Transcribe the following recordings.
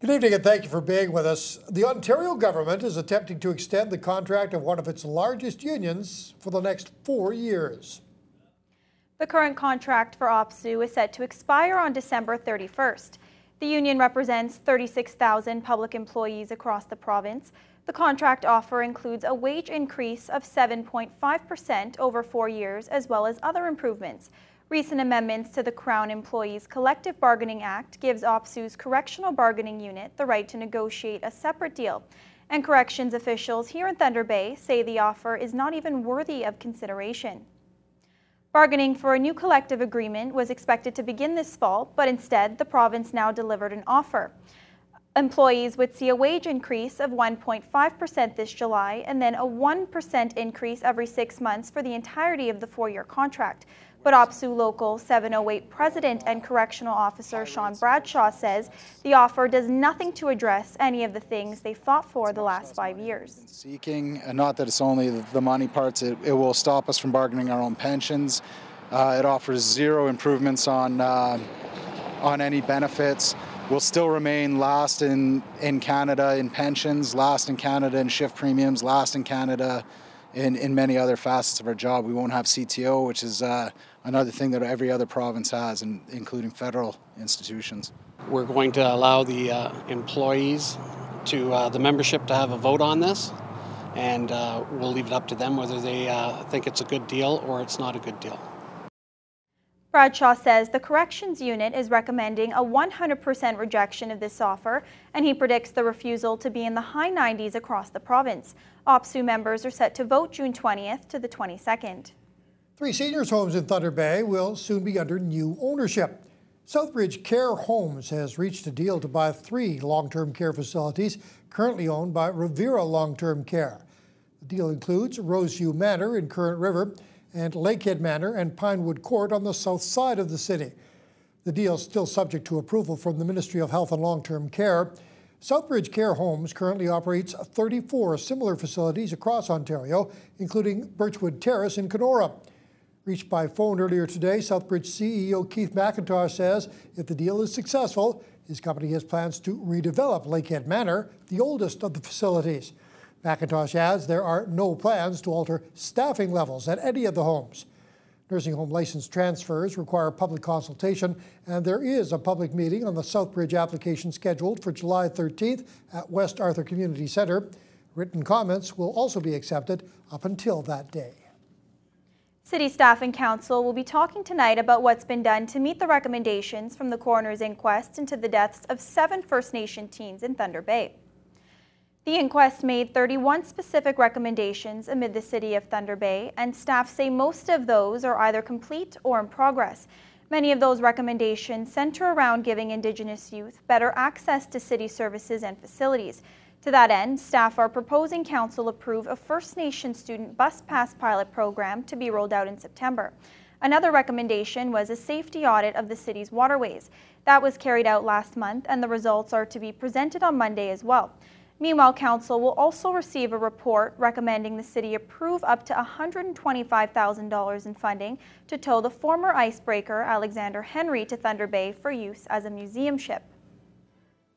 Good evening and thank you for being with us. The Ontario government is attempting to extend the contract of one of its largest unions for the next 4 years. The current contract for OPSEU is set to expire on December 31st. The union represents 36,000 public employees across the province. The contract offer includes a wage increase of 7.5% over 4 years, as well as other improvements. Recent amendments to the Crown Employees Collective Bargaining Act gives OPSEU's correctional bargaining unit the right to negotiate a separate deal. And corrections officials here in Thunder Bay say the offer is not even worthy of consideration. Bargaining for a new collective agreement was expected to begin this fall, but instead the province now delivered an offer. Employees would see a wage increase of 1.5% this July and then a 1% increase every 6 months for the entirety of the 4-year contract. But OPSEU Local 708 President and Correctional Officer Sean Bradshaw says the offer does nothing to address any of the things they fought for the last 5 years. Seeking, and not that it's only the money parts, it will stop us from bargaining our own pensions. It offers zero improvements on any benefits. We'll still remain last in Canada in pensions, last in Canada in shift premiums, last in Canada in many other facets of our job. We won't have CTO, which is another thing that every other province has, including federal institutions. We're going to allow the employees to the membership to have a vote on this, and we'll leave it up to them whether they think it's a good deal or it's not a good deal. Bradshaw says the corrections unit is recommending a 100% rejection of this offer, and he predicts the refusal to be in the high 90s across the province. OPSEU members are set to vote June 20th to the 22nd. 3 seniors' homes in Thunder Bay will soon be under new ownership. Southbridge Care Homes has reached a deal to buy 3 long-term care facilities currently owned by Revera Long-Term Care. The deal includes Roseview Manor in Current River and Lakehead Manor and Pinewood Court on the south side of the city. The deal is still subject to approval from the Ministry of Health and Long-Term Care. Southbridge Care Homes currently operates 34 similar facilities across Ontario, including Birchwood Terrace in Kenora. Reached by phone earlier today, Southbridge CEO Keith McIntosh says if the deal is successful, his company has plans to redevelop Lakehead Manor, the oldest of the facilities. McIntosh adds there are no plans to alter staffing levels at any of the homes. Nursing home license transfers require public consultation, and there is a public meeting on the Southbridge application scheduled for July 13th at West Arthur Community Centre. Written comments will also be accepted up until that day. City Staff and Council will be talking tonight about what's been done to meet the recommendations from the coroner's inquest into the deaths of 7 First Nation teens in Thunder Bay. The inquest made 31 specific recommendations amid the city of Thunder Bay, and staff say most of those are either complete or in progress. Many of those recommendations center around giving Indigenous youth better access to city services and facilities. To that end, staff are proposing Council approve a First Nation student bus pass pilot program to be rolled out in September. Another recommendation was a safety audit of the city's waterways. That was carried out last month, and the results are to be presented on Monday as well. Meanwhile, Council will also receive a report recommending the city approve up to $125,000 in funding to tow the former icebreaker Alexander Henry to Thunder Bay for use as a museum ship.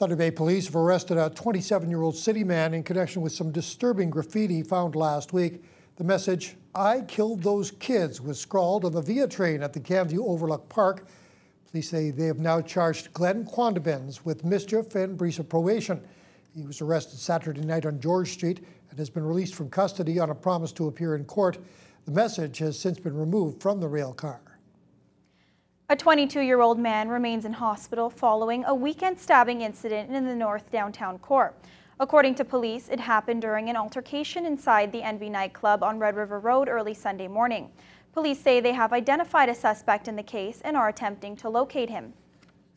Thunder Bay police have arrested a 27-year-old city man in connection with some disturbing graffiti found last week. The message, "I killed those kids," was scrawled on the Via train at the Camview Overlook Park. Police say they have now charged Glenn Quandabens with mischief and breach of probation. He was arrested Saturday night on George Street and has been released from custody on a promise to appear in court. The message has since been removed from the rail car. A 22-year-old man remains in hospital following a weekend stabbing incident in the North downtown core. According to police, it happened during an altercation inside the Envy nightclub on Red River Road early Sunday morning. Police say they have identified a suspect in the case and are attempting to locate him.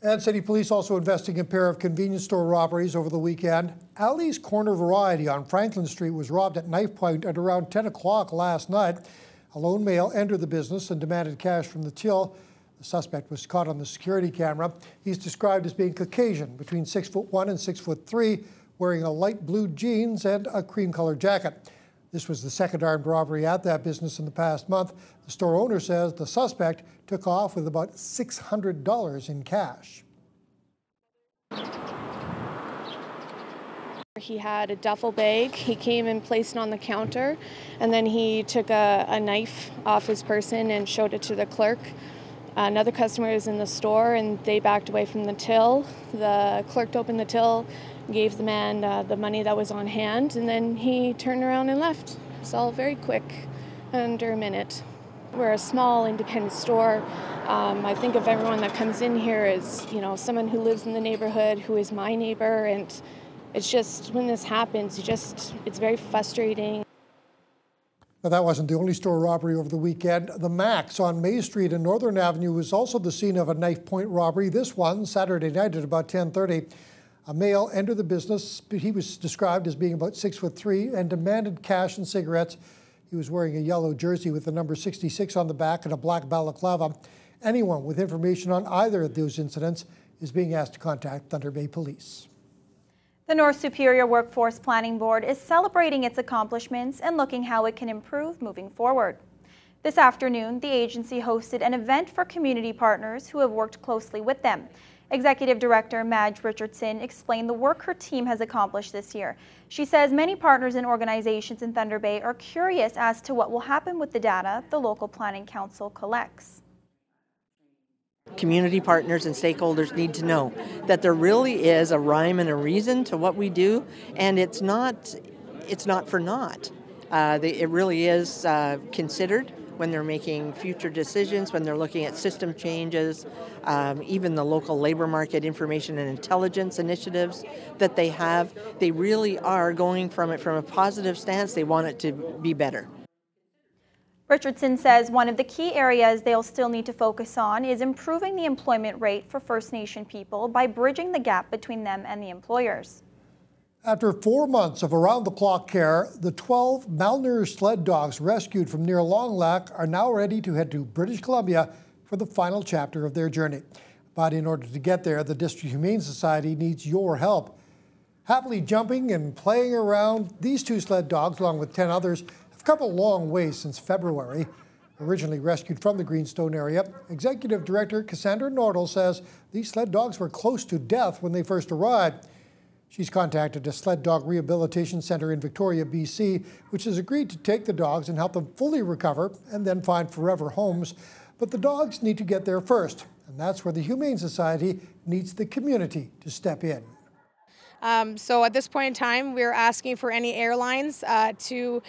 And city police also investigating a pair of convenience store robberies over the weekend. Ali's Corner Variety on Franklin Street was robbed at knife point at around 10 o'clock last night. A lone male entered the business and demanded cash from the till. The suspect was caught on the security camera. He's described as being Caucasian, between 6'1" and 6'3", wearing a light blue jeans and a cream-colored jacket. This was the second armed robbery at that business in the past month. The store owner says the suspect took off with about $600 in cash. He had a duffel bag. He came and placed it on the counter, and then he took a knife off his person and showed it to the clerk. Another customer was in the store, and they backed away from the till. The clerk opened the till, gave the man the money that was on hand, and then he turned around and left. It's all very quick, under a minute. We're a small independent store. I think of everyone that comes in here as, someone who lives in the neighborhood, who is my neighbor, and it's just, when this happens, it's very frustrating. But that wasn't the only store robbery over the weekend. The Max on May Street and Northern Avenue was also the scene of a knife point robbery. This one, Saturday night at about 10:30. A male entered the business. He was described as being about 6'3" and demanded cash and cigarettes. He was wearing a yellow jersey with the number 66 on the back and a black balaclava. Anyone with information on either of those incidents is being asked to contact Thunder Bay Police. The North Superior Workforce Planning Board is celebrating its accomplishments and looking how it can improve moving forward. This afternoon, the agency hosted an event for community partners who have worked closely with them. Executive Director Madge Richardson explained the work her team has accomplished this year. She says many partners and organizations in Thunder Bay are curious as to what will happen with the data the local planning council collects. Community partners and stakeholders need to know that there really is a rhyme and a reason to what we do, and it's not for naught. It really is considered when they're making future decisions, when they're looking at system changes, even the local labor market information and intelligence initiatives that they have. They really are going from it from a positive stance. They want it to be better. Richardson says one of the key areas they'll still need to focus on is improving the employment rate for First Nation people by bridging the gap between them and the employers. After 4 months of around-the-clock care, the 12 malnourished sled dogs rescued from near Long Lac are now ready to head to British Columbia for the final chapter of their journey. But in order to get there, the District Humane Society needs your help. Happily jumping and playing around, these 2 sled dogs, along with 10 others, have come a long way since February. Originally rescued from the Greenstone area, Executive Director Cassandra Nordal says these sled dogs were close to death when they first arrived. She's contacted a sled dog rehabilitation center in Victoria, BC, which has agreed to take the dogs and help them fully recover and then find forever homes. But the dogs need to get there first, and that's where the Humane Society needs the community to step in. So at this point in time, we're asking for any airlines to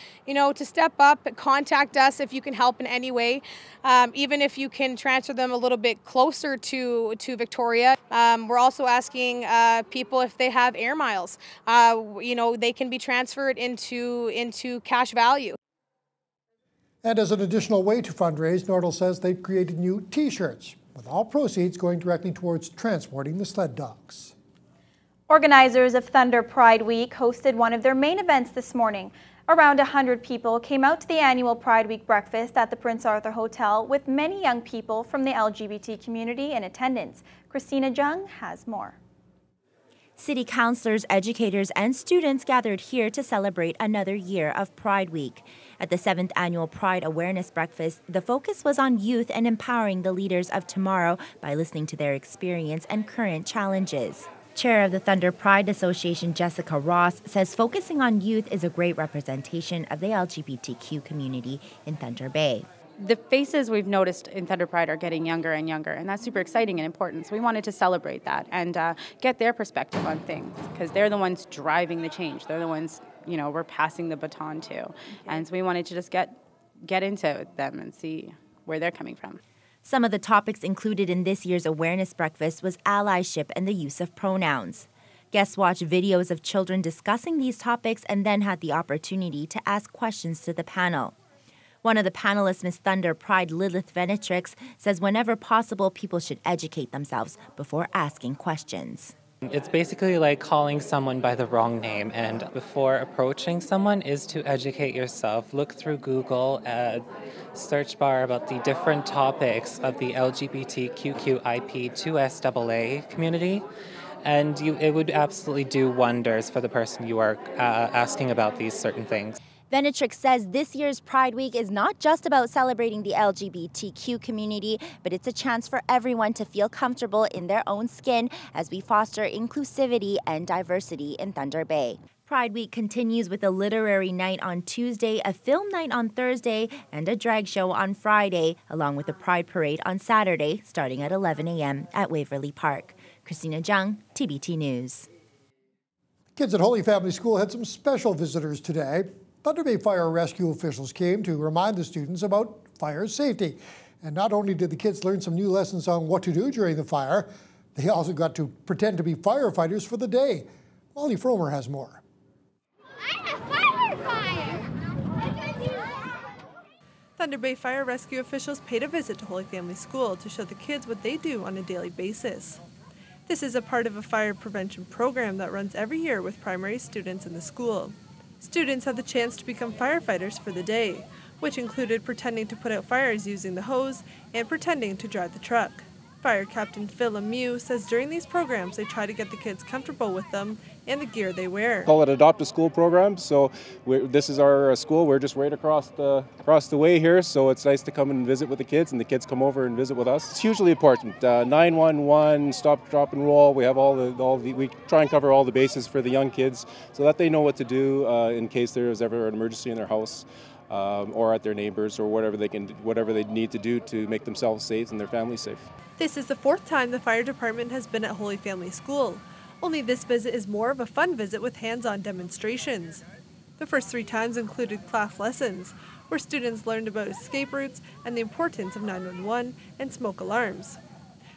step up, contact us if you can help in any way, even if you can transfer them a little bit closer to Victoria. We're also asking people if they have air miles. They can be transferred into cash value. And as an additional way to fundraise, Nordal says they've created new T-shirts, with all proceeds going directly towards transporting the sled dogs. Organizers of Thunder Pride Week hosted one of their main events this morning. Around 100 people came out to the annual Pride Week breakfast at the Prince Arthur Hotel, with many young people from the LGBT community in attendance. Christina Jung has more. City councillors, educators, and students gathered here to celebrate another year of Pride Week. At the 7th annual Pride Awareness Breakfast, the focus was on youth and empowering the leaders of tomorrow by listening to their experience and current challenges. Chair of the Thunder Pride Association, Jessica Ross, says focusing on youth is a great representation of the LGBTQ community in Thunder Bay. The faces we've noticed in Thunder Pride are getting younger and younger, and that's super exciting and important. So we wanted to celebrate that and get their perspective on things, because they're the ones driving the change. They're the ones, we're passing the baton to. And so we wanted to just get into them and see where they're coming from. Some of the topics included in this year's awareness breakfast was allyship and the use of pronouns. Guests watched videos of children discussing these topics and then had the opportunity to ask questions to the panel. One of the panelists, Miss Thunder Pride Lilith Venetrix, says whenever possible, people should educate themselves before asking questions. It's basically like calling someone by the wrong name, and before approaching someone is to educate yourself. Look through Google, search bar about the different topics of the LGBTQIP2SAA community, and it would absolutely do wonders for the person you are asking about these certain things. Venetrix says this year's Pride Week is not just about celebrating the LGBTQ community, but it's a chance for everyone to feel comfortable in their own skin as we foster inclusivity and diversity in Thunder Bay. Pride Week continues with a literary night on Tuesday, a film night on Thursday, and a drag show on Friday, along with a Pride Parade on Saturday, starting at 11 a.m. at Waverly Park. Christina Jung, TBT News. Kids at Holy Family School had some special visitors today. Thunder Bay Fire Rescue officials came to remind the students about fire safety. And not only did the kids learn some new lessons on what to do during the fire, they also got to pretend to be firefighters for the day. Molly Fromer has more. Thunder Bay Fire Rescue officials paid a visit to Holy Family School to show the kids what they do on a daily basis. This is a part of a fire prevention program that runs every year with primary students in the school. Students had the chance to become firefighters for the day, which included pretending to put out fires using the hose and pretending to drive the truck. Fire Captain Phil Lemieux says during these programs they try to get the kids comfortable with them and the gear they wear. Call it Adopt a School program. So this is our school. We're just right across the way here. So it's nice to come and visit with the kids, and the kids come over and visit with us. It's hugely important. 911, stop, drop, and roll. We have we try and cover all the bases for the young kids so that they know what to do in case there is ever an emergency in their house. Or at their neighbors, or whatever they need to do to make themselves safe and their families safe. This is the 4th time the fire department has been at Holy Family School. Only this visit is more of a fun visit with hands-on demonstrations. The first 3 times included class lessons, where students learned about escape routes and the importance of 911 and smoke alarms.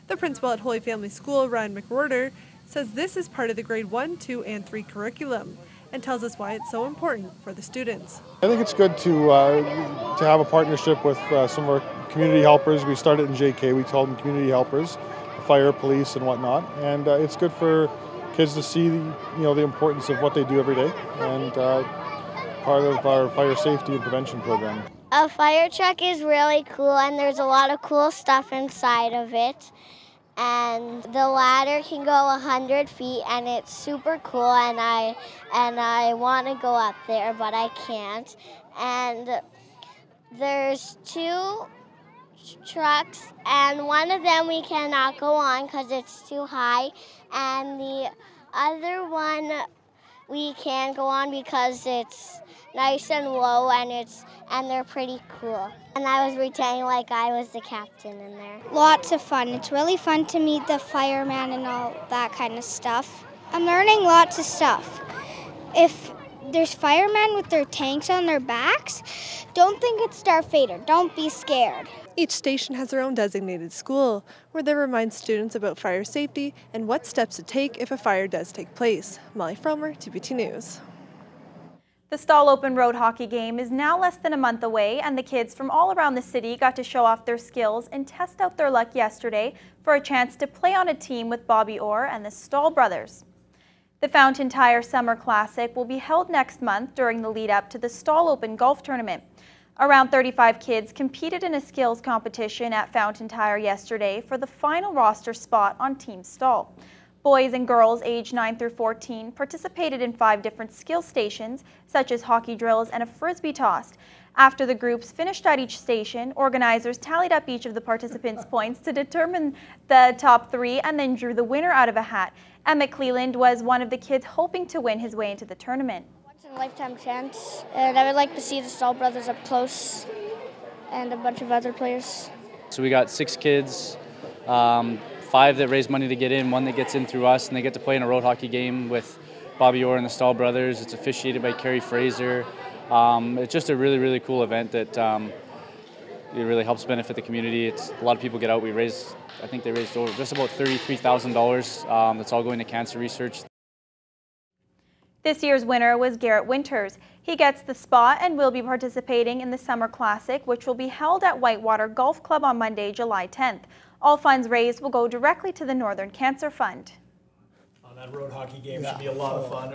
The principal at Holy Family School, Ryan McWhorter, says this is part of the grade 1, 2, and 3 curriculum, and tells us why it's so important for the students. I think it's good to have a partnership with some of our community helpers. We started in JK, we call them community helpers, fire, police, and whatnot. And it's good for kids to see the importance of what they do every day, and part of our fire safety and prevention program. A fire truck is really cool, and there's a lot of cool stuff inside of it. And the ladder can go 100 feet, and it's super cool, and I want to go up there, but I can't. And there's 2 trucks, and one of them we cannot go on because it's too high, and the other one we can go on because it's nice and low, and they're pretty cool. And I was pretending like I was the captain in there. Lots of fun. It's really fun to meet the fireman and all that kind of stuff. I'm learning lots of stuff. If there's firemen with their tanks on their backs, don't think it's Darth Vader. Don't be scared. Each station has their own designated school, where they remind students about fire safety and what steps to take if a fire does take place. Molly Fromer, TBT News. The Stall Open Road Hockey game is now less than a month away, and the kids from all around the city got to show off their skills and test out their luck yesterday for a chance to play on a team with Bobby Orr and the Stall brothers. The Fountain Tire Summer Classic will be held next month during the lead-up to the Stall Open Golf Tournament. Around 35 kids competed in a skills competition at Fountain Tire yesterday for the final roster spot on Team Stall. Boys and girls aged 9 through 14 participated in 5 different skill stations, such as hockey drills and a frisbee toss. After the groups finished at each station, organizers tallied up each of the participants' points to determine the top 3 and then drew the winner out of a hat. Emmett Cleland was one of the kids hoping to win his way into the tournament. Once in a lifetime chance, and I would like to see the Stall brothers up close and a bunch of other players. So we got 6 kids. 5 that raise money to get in, 1 that gets in through us, and they get to play in a road hockey game with Bobby Orr and the Stall brothers. It's officiated by Carrie Fraser. It's just a really, really cool event that it really helps benefit the community. A lot of people get out. I think they raised over just about $33,000. That's all going to cancer research. This year's winner was Garrett Winters. He gets the spot and will be participating in the Summer Classic, which will be held at Whitewater Golf Club on Monday, July 10th. All funds raised will go directly to the Northern Cancer Fund. That road hockey game should be a lot of fun.